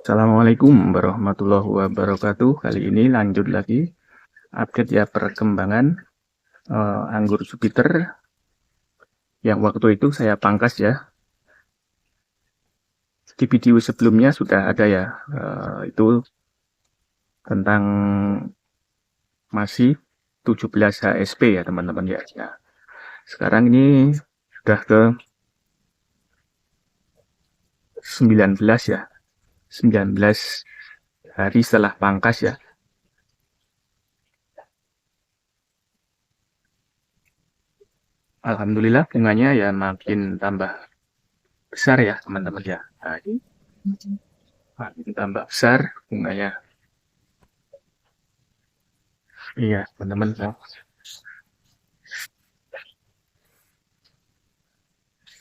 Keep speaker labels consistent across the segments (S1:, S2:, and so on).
S1: Assalamualaikum warahmatullahi wabarakatuh. Kali ini lanjut lagi update ya perkembangan anggur Jupiter yang waktu itu saya pangkas ya. Di video sebelumnya sudah ada ya, itu tentang masih 17 HSP ya teman-teman ya. Nah, sekarang ini sudah ke 19 ya. 19 hari setelah pangkas ya. Alhamdulillah bunganya ya makin tambah besar ya teman-teman ya. Nah, ini makin tambah besar bunganya. Iya teman-teman.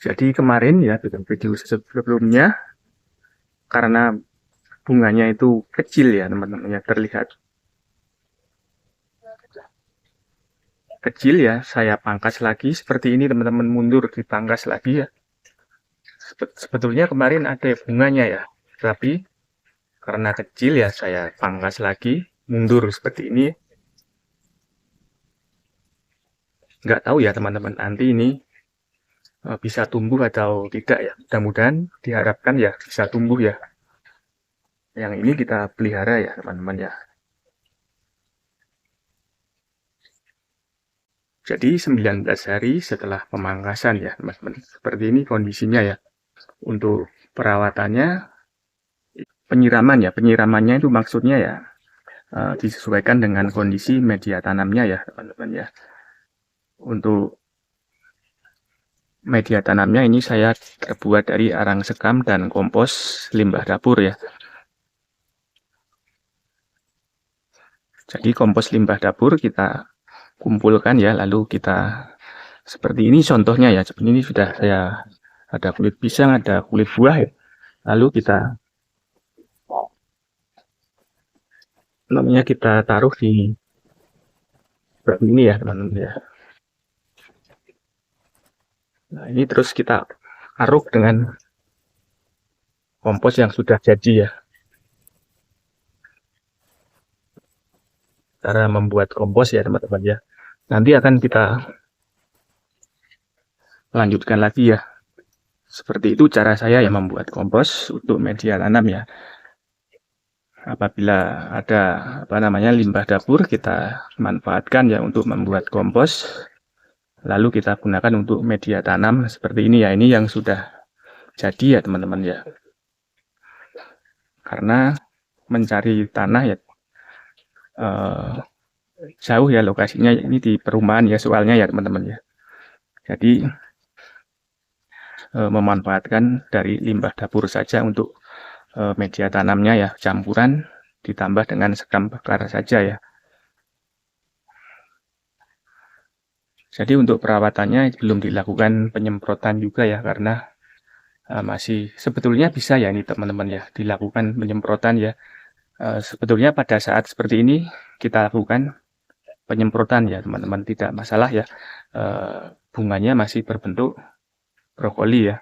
S1: Jadi kemarin ya dalam video sebelumnya karena bunganya itu kecil ya teman-teman ya, terlihat kecil ya, saya pangkas lagi seperti ini teman-teman, mundur dipangkas lagi ya. Sebetulnya kemarin ada bunganya ya, tapi karena kecil ya saya pangkas lagi, mundur seperti ini. Nggak tahu ya teman-teman nanti ini bisa tumbuh atau tidak ya. Mudah-mudahan diharapkan ya bisa tumbuh ya. Yang ini kita pelihara ya teman-teman ya. Jadi 19 hari setelah pemangkasan ya teman-teman. Seperti ini kondisinya ya. Untuk perawatannya, penyiraman ya. Penyiramannya itu maksudnya ya disesuaikan dengan kondisi media tanamnya ya teman-teman ya. Untuk media tanamnya ini saya terbuat dari arang sekam dan kompos limbah dapur ya. Jadi kompos limbah dapur kita kumpulkan ya, lalu kita seperti ini contohnya ya. Seperti ini sudah saya ada kulit pisang, ada kulit buah ya. Lalu kita kita taruh di seperti ini ya teman-teman ya. Nah, ini terus kita aduk dengan kompos yang sudah jadi ya. Cara membuat kompos ya teman-teman ya. Nanti akan kita lanjutkan lagi ya. Seperti itu cara saya ya membuat kompos untuk media tanam ya. Apabila ada limbah dapur, kita manfaatkan ya untuk membuat kompos. Lalu kita gunakan untuk media tanam seperti ini ya. Ini yang sudah jadi ya teman-teman ya. Karena mencari tanah ya jauh ya lokasinya, ini di perumahan ya soalnya ya teman-teman ya. Jadi memanfaatkan dari limbah dapur saja untuk media tanamnya ya, campuran ditambah dengan sekam bakar saja ya. Jadi untuk perawatannya belum dilakukan penyemprotan juga ya, karena masih sebetulnya bisa ya ini teman-teman ya, dilakukan penyemprotan ya. Sebetulnya pada saat seperti ini kita lakukan penyemprotan ya teman-teman, tidak masalah ya. Bunganya masih berbentuk brokoli ya.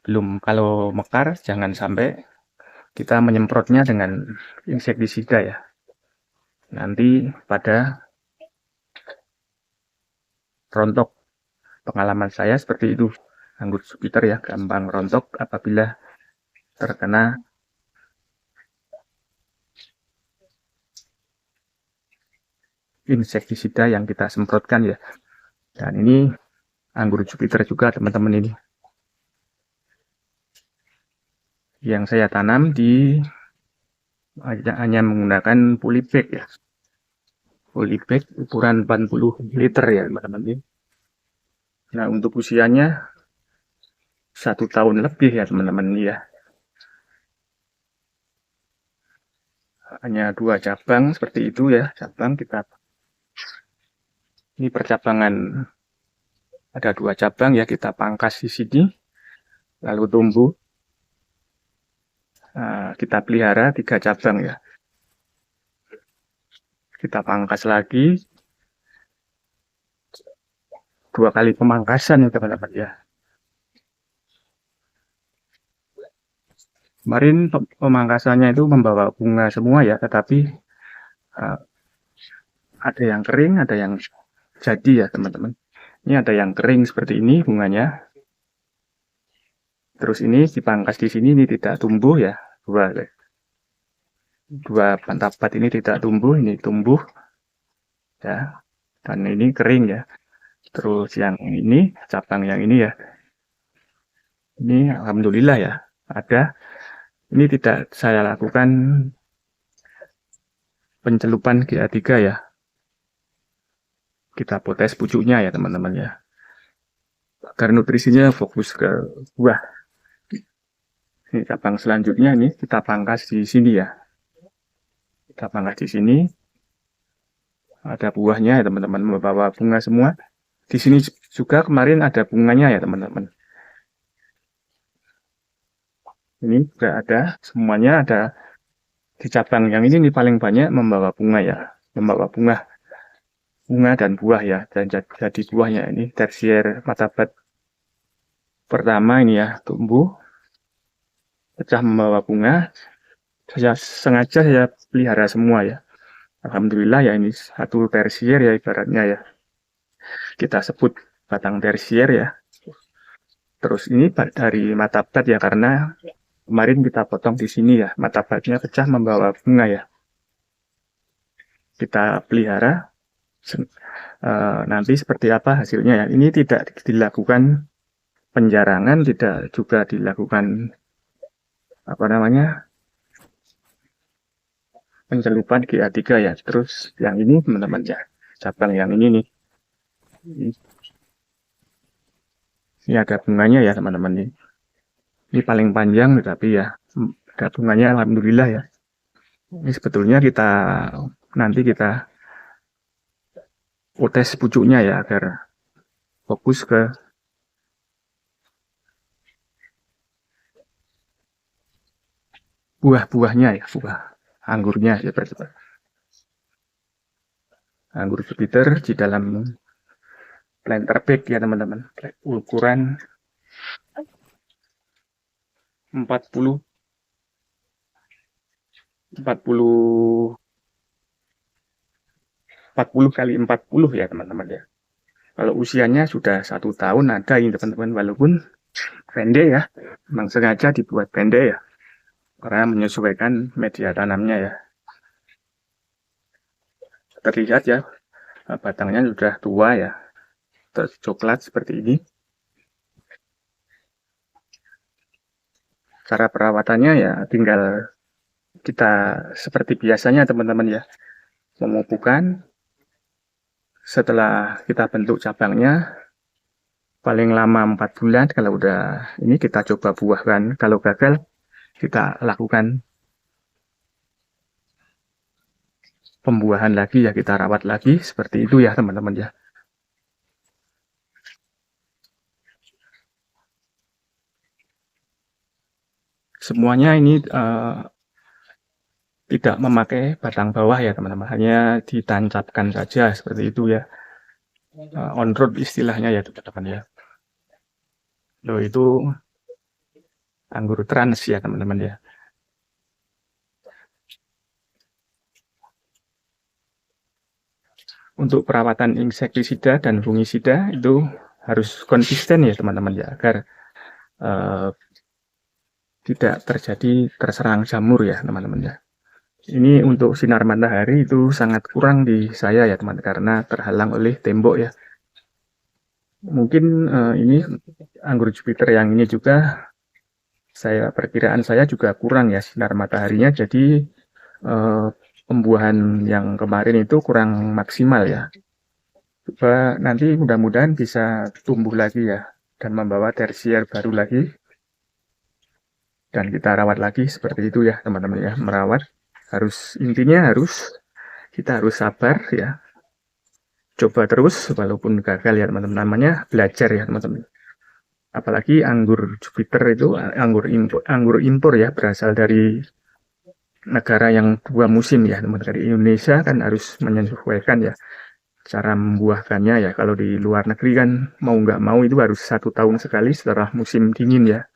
S1: Belum, kalau mekar jangan sampai kita menyemprotnya dengan insektisida ya. Nanti pada rontok. Pengalaman saya seperti itu. Anggur Jupiter ya gampang rontok apabila terkena insektisida yang kita semprotkan ya. Dan ini anggur Jupiter juga teman-teman ini. Yang saya tanam di hanya menggunakan polybag ya. Polybag ukuran 40 liter ya teman-teman ini. Nah untuk usianya 1 tahun lebih ya teman-teman ya. Hanya 2 cabang seperti itu ya. Cabang kita ini percabangan, ada 2 cabang ya, kita pangkas di sini lalu tumbuh. Kita pelihara 3 cabang ya. Kita pangkas lagi 2 kali pemangkasan ya teman-teman ya. Kemarin pemangkasannya itu membawa bunga semua ya, tetapi ada yang kering, ada yang jadi ya teman-teman. Ini ada yang kering seperti ini bunganya. Terus ini dipangkas di sini ini tidak tumbuh ya. Dua pantapat ini tidak tumbuh, ini tumbuh ya. Dan ini kering ya. Terus yang ini, cabang yang ini ya. Ini alhamdulillah ya, ada. Ini tidak saya lakukan pencelupan GA3 ya. Kita potes pucuknya ya teman-teman ya. Agar nutrisinya fokus ke buah. Ini cabang selanjutnya ini kita pangkas di sini ya. Kita pangkas di sini. Ada buahnya ya teman-teman, membawa bunga semua. Di sini juga kemarin ada bunganya ya teman-teman. Ini juga ada, semuanya ada. Di cabang yang ini paling banyak membawa bunga ya. Membawa bunga dan buah ya. Dan jadi buahnya ini tersier martabat pertama ini ya, tumbuh. Pecah membawa bunga. Saya sengaja saya pelihara semua ya. Alhamdulillah ya, ini satu tersier ya ibaratnya ya. Kita sebut batang tersier ya. Terus ini dari martabat ya, karena kemarin kita potong di sini ya. Martabatnya pecah membawa bunga ya. Kita pelihara. Nanti seperti apa hasilnya ya. Ini tidak dilakukan penjarangan, tidak juga dilakukan pencelupan GA3 ya. Terus yang ini teman-teman ya, cabang yang ini nih. Ini ada bunganya ya teman-teman nih. Ini paling panjang tapi ya ada bunganya alhamdulillah ya. Ini sebetulnya nanti kita potes pucuknya ya agar fokus ke buah-buahnya ya, buah anggurnya ya teman-teman. Anggur Jupiter di dalam planter bag ya teman-teman. Ukuran 40 kali 40 ya teman-teman ya. Kalau usianya sudah 1 tahun ada ini teman-teman, walaupun pendek ya, memang sengaja dibuat pendek ya, karena menyesuaikan media tanamnya ya. Terlihat ya, batangnya sudah tua ya, coklat seperti ini. Cara perawatannya ya tinggal kita seperti biasanya teman-teman ya, memupukan. Setelah kita bentuk cabangnya, paling lama 4 bulan. Kalau udah ini kita coba buahkan. Kalau gagal, kita lakukan pembuahan lagi ya, kita rawat lagi. Seperti itu ya teman-teman ya. Semuanya ini tidak memakai batang bawah ya teman-teman, hanya ditancapkan saja seperti itu ya. On road istilahnya ya teman-teman ya. Loh, itu anggur trans ya teman-teman ya. Untuk perawatan insektisida dan fungisida itu harus konsisten ya teman-teman ya, agar tidak terjadi terserang jamur ya teman-teman ya. Ini untuk sinar matahari itu sangat kurang di saya ya teman, karena terhalang oleh tembok ya. Mungkin ini anggur Jupiter yang ini juga perkiraan saya juga kurang ya sinar mataharinya, jadi pembuahan yang kemarin itu kurang maksimal ya. Coba nanti mudah-mudahan bisa tumbuh lagi ya dan membawa tersier baru lagi, dan kita rawat lagi seperti itu ya teman-teman ya. Merawat intinya kita harus sabar ya, coba terus walaupun gagal ya teman-teman, namanya belajar ya teman-teman. Apalagi anggur Jupiter itu anggur impor ya, berasal dari negara yang 2 musim ya teman-teman. Dari Indonesia kan harus menyesuaikan ya cara membuahkannya ya. Kalau di luar negeri kan mau nggak mau itu harus 1 tahun sekali setelah musim dingin ya.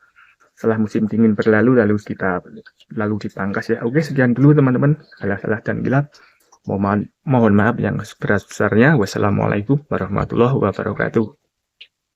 S2: setelah musim dingin berlalu lalu dipangkas ya. Oke, sekian dulu teman-teman, salah dan gelap. Mohon maaf yang seberat-besarnya. Wassalamualaikum warahmatullahi wabarakatuh.